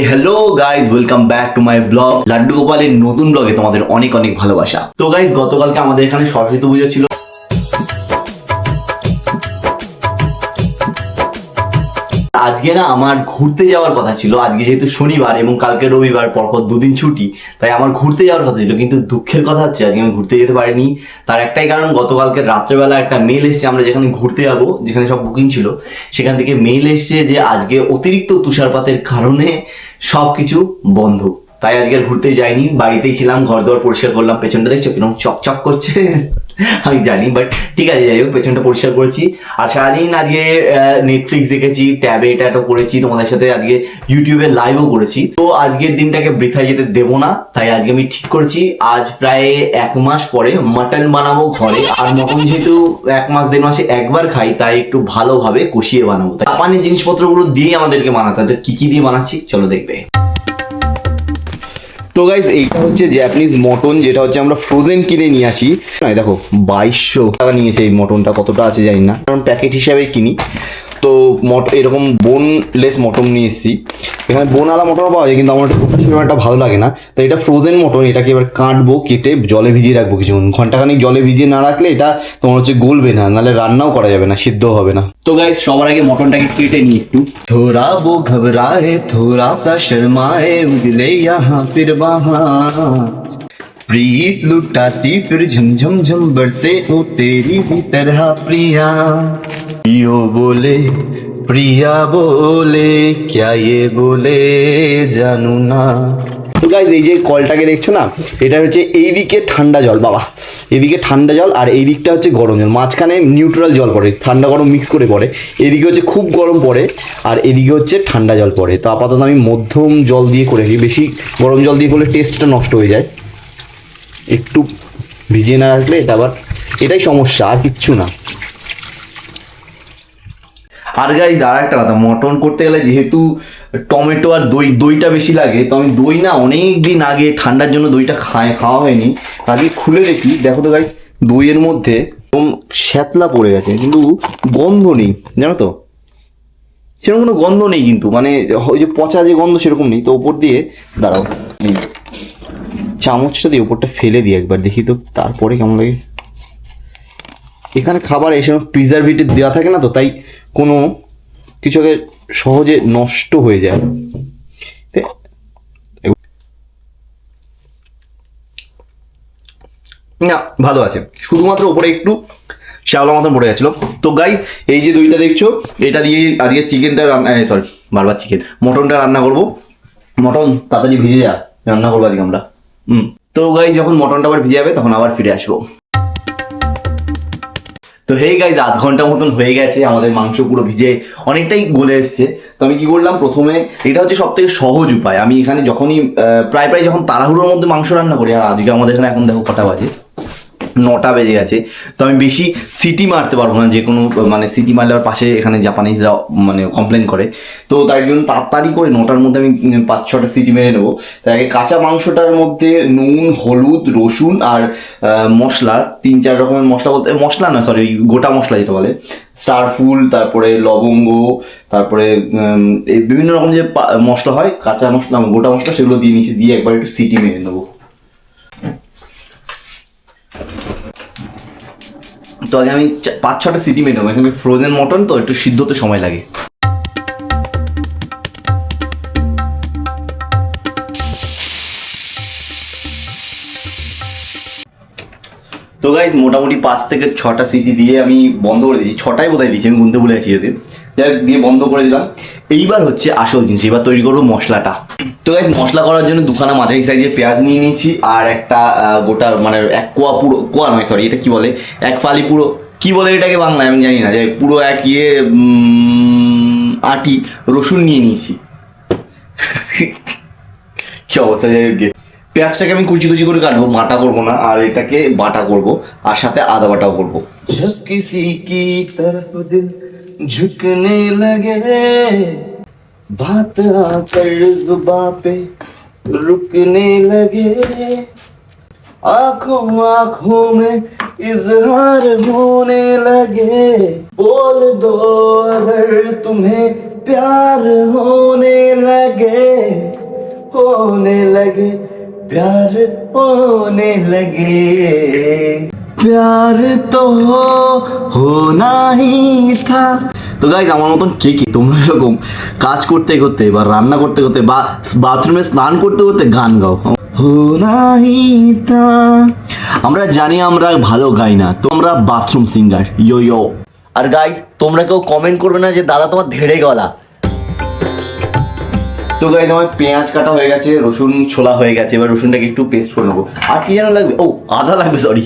Hello guys, welcome back to my blog লাড্ডু গোপালের নতুন ব্লগে তোমাদের অনেক অনেক ভালোবাসা। তো গাইজ, গতকালকে আমাদের এখানে সরস্বতী পুজো ছিল। আজকে না আমার ঘুরতে যাওয়ার কথা ছিল। আজকে যেহেতু শনিবার এবং কালকে রবিবার, পরপর দুদিন ছুটি, তাই আমার ঘুরতে যাওয়ার কথা ছিল। কিন্তু দুঃখের কথা হচ্ছে আজকে আমি ঘুরতে যেতে পারিনি। তার একটাই কারণ, গতকালকে রাত্রেবেলা একটা মেল এসছে, আমরা যেখানে ঘুরতে যাবো, যেখানে সব বুকিং ছিল, সেখান থেকে মেল এসছে যে আজকে অতিরিক্ত তুষারপাতের কারণে সবকিছু বন্ধ। তাই আজকে আর ঘুরতে যাইনি, বাড়িতেই ছিলাম। ঘর দোয়ার পরিষ্কার করলাম। পেছনটা দেখছো কিরকম চকচক করছে আমি জানি, বাট ঠিক আছে, যাই হোক, পেছনটা পরিষ্কার করেছি। আর সারাদিন আজকে নেটফ্লিক্স দেখেছি, ট্যাবে এটা করেছি, তোমাদের সাথে আজকে ইউটিউবে লাইভও করেছি। তো আজকের দিনটাকে বৃথায় যেতে দেবো না, তাই আজকে আমি ঠিক করেছি আজ প্রায় 1 মাস পরে মাটন বানাবো ঘরে। আর মটন যেহেতু 1 মাস 1.5 মাসে একবার খাই, তাই একটু ভালোভাবে কষিয়ে বানাবো। তাই জাপানি জিনিসপত্রগুলো দিয়ে আমাদেরকে বানাতে হয়। কি কি দিয়ে বানাচ্ছি চলো দেখবে। তো গাইজ, এইটা হচ্ছে জ্যাপানিজ মটন, যেটা হচ্ছে আমরা ফ্রোজেন কিনে নিয়ে আসি। দেখো 2200 টাকা নিয়েছে এই মটনটা, কতটা আছে জানি না, কারণ প্যাকেট হিসাবে কিনি। তো এরকম বোনলেস মটন নিয়ে এসেছি। এখানে বোনওয়ালা মটনও পাওয়া যায়, কিন্তু আমার একটা ভালো লাগে না। তো এটা ফ্রোজেন মটন, এটাকে এবার কাটবো, কেটে জলে ভিজিয়ে রাখবো কিছুক্ষণ। ঘন্টাখানিক জলে ভিজিয়ে না রাখলে এটা তোমার হচ্ছে গলবে না, নাহলে রান্নাও করা যাবে না, সিদ্ধ হবে না। তো গাইজ, সবার আগে মটনটাকে কেটে নিই একটু। থোড়া वो घबराए थोड़ा सा शर्माए उगले यहाँ फिर वहाँ प्रीत लुटाती फिर झमझम झम बरसे ओ तेरी भी तरह प्रिया प्रिया बोले क्या ये बोले जानू ना। তো গাইজ, এই যে কলটাকে দেখছো না, এটা হচ্ছে এইদিকে ঠান্ডা জল, বাবা এদিকে ঠান্ডা জল, আর এই দিকটা হচ্ছে গরম জল। মাঝখানে নিউট্রাল জল পড়ে, ঠান্ডা গরম মিক্স করে পড়ে। এদিকে হচ্ছে খুব গরম পড়ে, আর এদিকে হচ্ছে ঠান্ডা জল পড়ে। তো আপাতত আমি মধ্যম জল দিয়ে করেছি, বেশি গরম জল দিয়ে করলে টেস্টটা নষ্ট হয়ে যায়। একটু ভিজিয়ে না রাখলে এটা আবার, এটাই সমস্যা, আর কিচ্ছু না। আর গাইজ, আর একটা কথা, মটন করতে গেলে যেহেতু টমেটো আর দইটা বেশি লাগে, তো আমি দই না অনেক দিন আগে ঠান্ডার জন্য দইটা খাওয়া হয়নি। আগে খুলে দেখি, দেখো তো গাইজ, দইয়ের মধ্যে একদম শ্যাতলা পড়ে গেছে, কিন্তু গন্ধ নেই, জানো তো, সেরকম কোনো গন্ধ নেই। কিন্তু মানে ওই যে পচা যে গন্ধ, সেরকম নেই। তো ওপর দিয়ে দাঁড়াও, চামচটা দিয়ে ওপরটা ফেলে দিই একবার, দেখি তো তারপরে কেমন লাগে। এখানে খাবার এসে প্রিজারভেটিভ দেওয়া থাকে না, তো তাই কোনো কিছুকে সহজে নষ্ট হয়ে যায়। না, ভালো আছে, শুধুমাত্র উপরে একটু শ্যাওলা মতন পড়ে গেছিলো। তো গাইজ, এই যে দইটা দেখছো, এটা দিয়ে আজকে চিকেনটা রান্না, সরি বারবার চিকেন, মটনটা রান্না করবো। মটন তাড়াতাড়ি ভিজে যা, রান্না করবো আজকে আমরা। তো গাইজ, যখন মটনটা আবার ভিজে যাবে তখন আবার ফিরে আসবো। তো হে গাইজ, 0.5 ঘন্টা মতন হয়ে গেছে, আমাদের মাংস পুরো ভিজে অনেকটাই গলে এসছে। তো আমি কি করলাম, প্রথমে এটা হচ্ছে সব থেকে সহজ উপায়। আমি এখানে যখনই প্রায় যখন তাড়াহুড়োর মধ্যে মাংস রান্না করি, আর আজকে আমাদের এখানে এখন দেখো কটা বাজে, 9টা বেজে গেছে। তো আমি বেশি সিটি মারতে পারবো না, যে কোনো মানে সিটি মারলে আর পাশে এখানে জাপানিজরা মানে কমপ্লেন করে। তো তাই জন্য তাড়াতাড়ি করে 9টার মধ্যে আমি 5-6টা সিটি মেরে নেবো। তাই আগে কাঁচা মাংসটার মধ্যে নুন, হলুদ, রসুন আর মশলা, 3-4 রকমের মশলা, বলতে মশলা না, সরি গোটা মশলা যেটা বলে, স্টারফুল, তারপরে লবঙ্গ, তারপরে বিভিন্ন রকম যে মশলা হয়, কাঁচা মশলা, গোটা মশলা, সেগুলো দিয়ে নিচে দিয়ে একবার একটু সিটি মেরে নেবো। তো আগে আমি 5-6টা সিটি মেরে নেবো। এখানে ফ্রোজেন মটন তো একটু সিদ্ধতে সময় লাগে। তো গাইজ, মোটামুটি 5 থেকে 6টা সিটি দিয়ে আমি বন্ধ করে দিয়েছি। 6টাই বোধহয় দিয়েছি, আমি গুনতে ভুলে গেছি এতে। যাই হোক, দিয়ে বন্ধ করে দিলাম। এইবার হচ্ছে আসল জিনিস, এবার তৈরি করবো মশলাটা। তো গাইজ, মশলা করার জন্য 2খানা মাঝারি সাইজের পেঁয়াজ নিয়ে নিয়েছি, আর একটা গোটা মানে 1 কোয়া, পুরো কোয়া নয় সরি, এটা কি বলে, 1 ফালি পুরো, কি বলে এটাকে বাংলায় আমি জানি না, যাই পুরো 1 আটি রসুন নিয়ে নিয়েছি। কি অবস্থা, যাই হোক, পেঁয়াজটাকে আমি কুচি কুচি করে কাটবো, বাটা করবো না, আর এটাকে বাটা করবো, আর সাথে আদা বাটাও করবো। जब किसी की तरफ दिल झुकने लगे बात आकर जुबां पे रुकने लगे आंखों आंखों में इजहार होने लगे बोल दो अगर तुम्हें प्यार होने लगे प्यार होने लगे प्यार तो होना ही था। তো গাইজ আমার মতন কে কে তোমরা এরকম কাজ করতে করতে বা রান্না করতে করতে বা বাথরুমে স্নান করতে করতে গান গাও? হোনা হি থা। আমরা জানি আমরা ভালো গাই না, তো আমরা বাথরুম সিঙ্গার। ইয়ো ইয়ো। আর গাইজ তোমরা কেউ কমেন্ট করবে না যে দাদা তোমার ধেড়ে গলা। তো গাইজ আমার পেঁয়াজ কাটা হয়ে গেছে, রসুন ছোলা হয়ে গেছে, এবার রসুনটাকে একটু পেস্ট করে নেবো। আর কি যেন লাগবে, ও আদা লাগবে, সরি।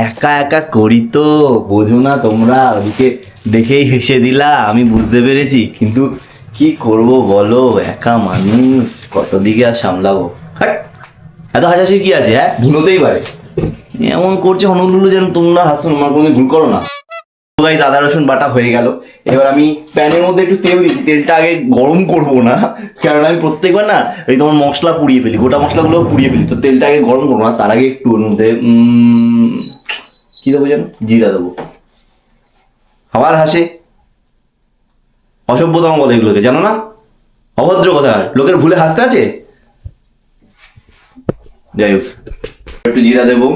একা একা করি তো বোঝো না তোমরা, ওদিকে দেখেই হেসে দিলা, আমি বুঝতে পেরেছি, কিন্তু কি করব বলো, একা মানুষ কত দিকে আর সামলাবো। এত হাসাহাসি কি আছে, হ্যাঁ ভুলোতেই পারে, এমন করছে হনলুলু যেন তোমরা হাসুন, আমার কোনো ভুল করো না। গাইস আদা রসুন বাটা হয়ে গেল, এবার আমি প্যানের মধ্যে একটু তেল দিচ্ছি, তেলটা আগে গরম করবো না, কারণ আমি প্রত্যেকবার না এই তোমার মশলা পুড়িয়ে ফেলি, গোটা মশলাগুলো পুড়িয়ে ফেলি, তো তেলটা আগে গরম করবো না, তার আগে একটু ওর মধ্যে কি দেবো যেন, জিরা দেবো। আবার হাসে, অসভ্যতম বলে এগুলোকে, জানো না, অভদ্র কথা, লোকের ভুলে হাসতে আছে। যাই হোক, একটু জিরা দেবো,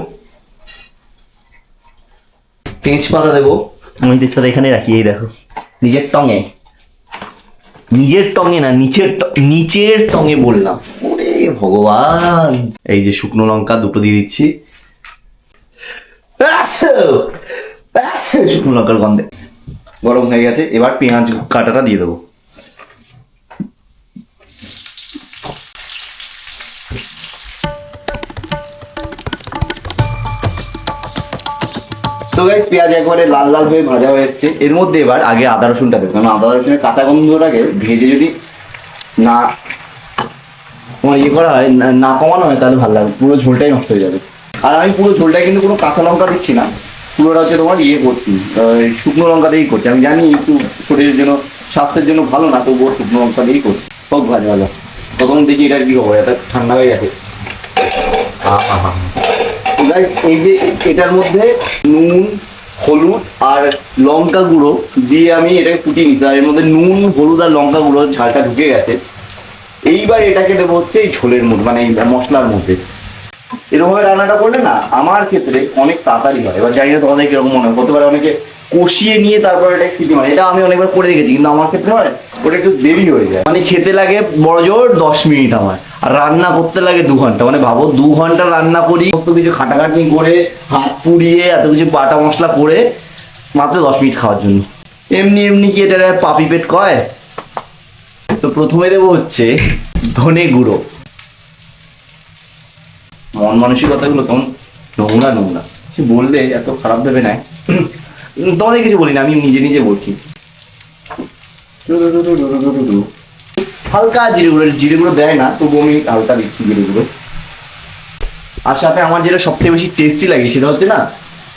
তেজপাতা দেবো, আমি তেজপাতা এখানে রাখি, এই দেখো নিজের টঙে না, নিচের টঙে বললাম, ওরে ভগবান। এই যে শুকনো লঙ্কা দুটো দিয়ে দিচ্ছি, শুকনো লঙ্কার গন্ধে গরম হয়ে গেছে, এবার পেঁয়াজ কাটাটা দিয়ে দেবো। তো গাইস পেঁয়াজ একবারে লাল লাল হয়ে ভাজা হয়ে এসছে, এর মধ্যে এবার আগে আদা রসুনটা দেবো, কারণ আদা রসুনের কাঁচা গন্ধটাকে ভেজে যদি না তোমার ইয়ে করা হয়, না কমানো হয়, তাহলে ভালো লাগবে, পুরো ঝোলটাই নষ্ট হয়ে যাবে। আর আমি পুরো ঝোলটাই কিন্তু কোনো কাঁচা লঙ্কা দিচ্ছি না, পুরোটা হচ্ছে তোমার ইয়ে করছি, শুকনো লঙ্কা দিয়েই করছি। আমি জানি একটু শরীরের জন্য, স্বাস্থ্যের জন্য ভালো না, তবুও শুকনো লঙ্কা দিয়েই করছি। হোক ভালো, তখন দেখি এটা কি হবে, এটা ঠান্ডা হয়ে গেছে। এই যে এটার মধ্যে নুন, হলুদ আর লঙ্কা গুঁড়ো দিয়ে আমি এটাকে ফুটিয়ে নিচ্ছি, আর এর মধ্যে নুন, হলুদ আর লঙ্কা গুঁড়ো ঝালটা ঢুকে গেছে। এইবার এটাকে দেবো হচ্ছে এই ঝোলের মধ্যে, মানে এই মশলার মধ্যে। এরকমভাবে রান্নাটা করলে না আমার ক্ষেত্রে অনেক তাড়াতাড়ি হয়। এবার জানি না তোমাদের কিরকম মনে হয়, হতে পারে অনেকে কষিয়ে নিয়ে তারপর এটা সিটি মানে, এটা আমি অনেকবার করে দেখেছি, কিন্তু আমার ক্ষেত্রে হয় ওটা একটু দেরি হয়ে যায়, মানে খেতে লাগে বড় জোর 10 মিনিট আমার, আর রান্না করতে লাগে 2 ঘন্টা। মানে ভাবো 2 ঘন্টা রান্না করি, কত কিছু খাটাখাটনি করে, হাত পুড়িয়ে, এত কিছু বাটা মশলা করে, মাত্র 10 মিনিট খাওয়ার জন্য। এমনি কি এটা পাপি পেট কয়? তো প্রথমে দেবো হচ্ছে ধনে গুঁড়ো। মন মানসিকতাগুলো কেমন নোংরা, সে বললে এত খারাপ ভেবে নেয়, তোমাদের কিছু বলি না, আমি নিজে বলছি। হালকা জিরে গুঁড়ো দেয় না, তবু আমি হালকা দিচ্ছি জিরে গুঁড়ো। আর সাথে আমার যেটা সবথেকে বেশি টেস্টি লাগে সেটা হচ্ছে না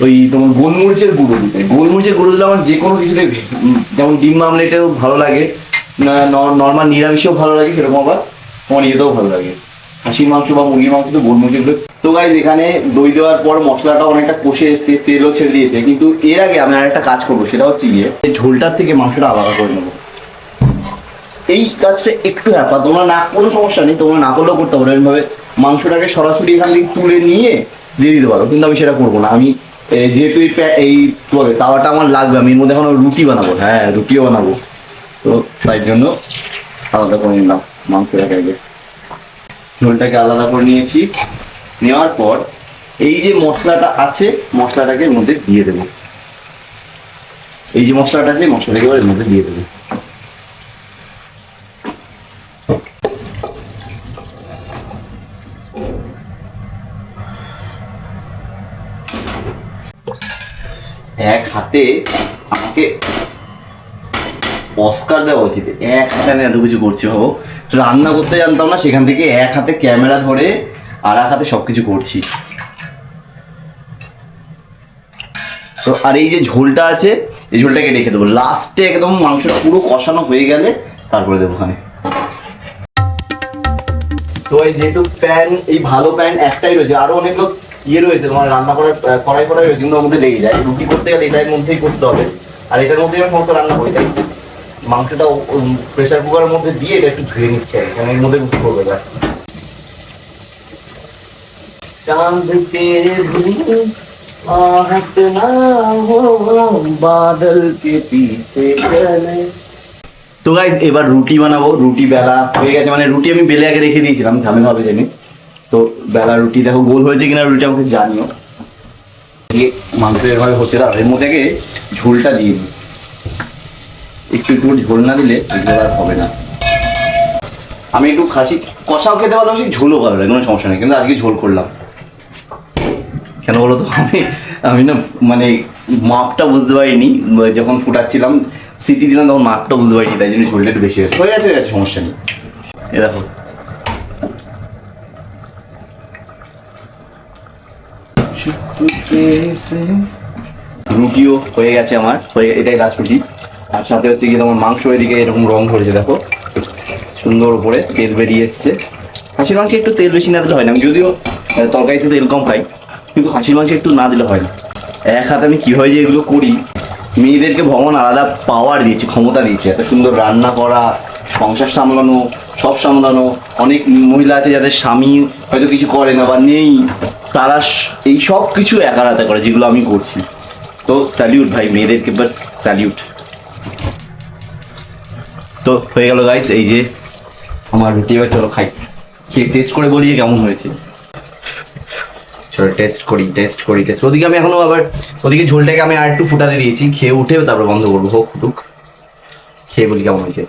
ওই তোমার গোলমরিচের গুঁড়ো দিতে। গোলমরিচের গুঁড়ো দিলে আমার যে কোনো কিছু দেবে, যেমন ডিম আমলেটেও ভালো লাগে, নর্মাল নিরামিষেও ভালো লাগে, সেরকম আবার তোমার ইয়েতেও ভালো লাগে, খাসির মাংস বা মুরগির মাংস তো গোলমরিচের গুঁড়ো। তো গাইস এখানে দই দেওয়ার পর মশলাটা অনেকটা কষে এসছে, তেলও ছেড়ে দিয়েছে, কিন্তু এর আগে আমি আর একটা কাজ করবো, সেটা হচ্ছে গিয়ে ঝোলটার থেকে মাংসটা আলাদা করে নেবো। এই কাজটা একটু হ্যাপা, তোমরা না, কোনো সমস্যা নেই, তোমরা না করলেও করতে পারো, এরকমভাবে মাংসটাকে সরাসরি এখান থেকে তুলে নিয়ে দিয়ে দিতে পারো, কিন্তু আমি সেটা করবো না। আমি যেহেতু এই তাওয়াটা আমার লাগবে, আমি এর মধ্যে এখন রুটি বানাবো, হ্যাঁ রুটিও বানাবো, তো তাই জন্য আলাদা করে নিলাম মাংসটাকে। আগে ঝোলটাকে আলাদা করে নিয়েছি, নেওয়ার পর এই যে মশলাটা আছে, মশলাটাকে এর মধ্যে দিয়ে দেবো। এই যে মশলাটা আছে, মশলাটাকে এর মধ্যে দিয়ে দেবো। এক হাতে আমাকে অস্কার দেওয়া উচিত, এক হাতে আমি এত কিছু করছি। ভাবো রান্না করতে জানতাম না, সেখান থেকে এক হাতে ক্যামেরা ধরে আর এক হাতে সবকিছু করছি। তো আর এই যে ঝোলটা আছে, এই ঝোলটাকে রেখে দেবো, লাস্টে একদম মাংসটা পুরো কষানো হয়ে গেলে তারপরে দেবো ওখানে। তো এই যেহেতু প্যান, এই ভালো প্যান একটাই রয়েছে, আরো অনেক লোক ইয়ে রয়েছে তোমার রান্না করার কড়াই রয়েছে, কিন্তু ওর মধ্যে লেগে যায়। রুটি করতে গেলে এটার মধ্যেই করতে হবে, আর এটার মধ্যেই আমি সমস্ত রান্না করে যাই। মাংসটা প্রেসার কুকারের মধ্যে দিয়ে এটা একটু ধুয়ে নিচ্ছে, এখানে এর মধ্যে উঠে পড়বে না। चांद पे भी आहट ना हो बादल के पीछे चले। তো গাইস এবার রুটি বানাবো। রুটি বেলা হয়ে গেছে, মানে রুটি আমি বেলে আগে রেখে দিয়েছিলাম, ঝামেলা হবে জানি। তো বেলা রুটি দেখো গোল হয়েছে কিনা রুটি আমাকে জানিও। মাংস এভাবে হচ্ছে, না এর মধ্যে আগে ঝোলটা দিয়ে দিই। একটু একটু ঝোল না দিলে ঝোল আর হবে না। আমি একটু খাসি কষাও খেতে ভালোবাসি, ঝোলও ভালো লাগে, কোনো সমস্যা নেই, কিন্তু আজকে ঝোল করলাম। কেন বলো তো, আমি না মানে মাপটা বুঝতে পারিনি যখন ফুটাচ্ছিলাম, সিটি দিলাম তখন মাপটা বুঝতে পারিনি, তাই জন্য ঝোলটা একটু বেশি হয়ে গেছে, সমস্যা নেই। এ দেখো রুটিও হয়ে গেছে আমার, এটাই লাস্ট রুটি। আর সাথে হচ্ছে কি তোমার মাংস এদিকে এরকম রং ধরেছে দেখো, সুন্দর উপরে তেল বেরিয়ে এসছে। খাসির মাংসে একটু তেল বেশি না দিলে হয় না, আমি যদিও তরকারিতে তেল কম খাই, কিন্তু খাসির মাংস একটু না দিলে হয় না। এক হাতে আমি কীভাবে যে এগুলো করি, মেয়েদেরকে ভগবান আলাদা পাওয়ার দিয়েছে, ক্ষমতা দিয়েছে, এত সুন্দর রান্না করা, সংসার সামলানো, সব সামলানো। অনেক মহিলা আছে যাদের স্বামী হয়তো কিছু করে না বা নেই, তারা এই সব কিছু একার হাতে করে, যেগুলো আমি করছি। তো স্যালিউট ভাই, মেয়েদেরকে বাস স্যালিউট। তো হয়ে গেল গাইস, এই যে আমার রুটি। এবার চলো খাই, খেয়ে টেস্ট করে বলি যে কেমন হয়েছে। চলো টেস্ট করি। ওদিকে আমি এখনো আবার ওদিকে ঝোলটাকে আমি আর একটু ফুটাতে দিয়েছি, খেয়ে উঠে তারপর বন্ধ করবো। হোক ফুটুক, খেয়ে বলি কেমন হয়েছে।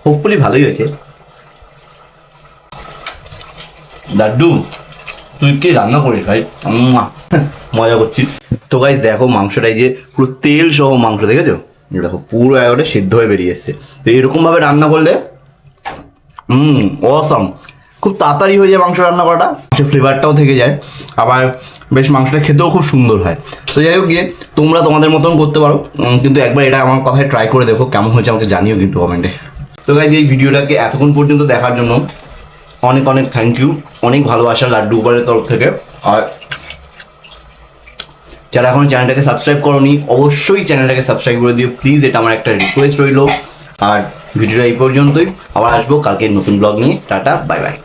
হোপফুলি ভালোই হয়েছে। লাড্ডু তুই কি রান্না করিস ভাই, মজা করছি। তো গাইস দেখো মাংসটাই যে পুরো তেল সহ মাংস, দেখেছো? দেখো পুরো একেবারে সিদ্ধ হয়ে বেরিয়ে এসছে। তো এরকম ভাবে রান্না করলে অসাম, খুব তাড়াতাড়ি হয়ে যায় মাংস রান্না করাটা, সে ফ্লেভারটাও থেকে যায়, আবার বেশ মাংসটা খেতেও খুব সুন্দর হয়। তো যাই হোক গিয়ে তোমরা তোমাদের মতন করতে পারো, কিন্তু একবার এটা আমার কথায় ট্রাই করে দেখো, কেমন হয়েছে আমাকে জানিও কিন্তু কমেন্টে। তো গাইস এই ভিডিওটাকে এতক্ষণ পর্যন্ত দেখার জন্য অনেক অনেক থ্যাংক ইউ, অনেক ভালোবাসা লাড্ডু গোপালের তরফ থেকে। আর যারা এখন চ্যানেলটাকে সাবস্ক্রাইব করোনি, অবশ্যই চ্যানেলটাকে সাবস্ক্রাইব করে দিও প্লিজ, এটা আমার একটা রিকোয়েস্ট রইল। আর ভিডিওটা এই পর্যন্তই, আবার আসবো কালকে নতুন ব্লগ নিয়ে। Tata, bye bye.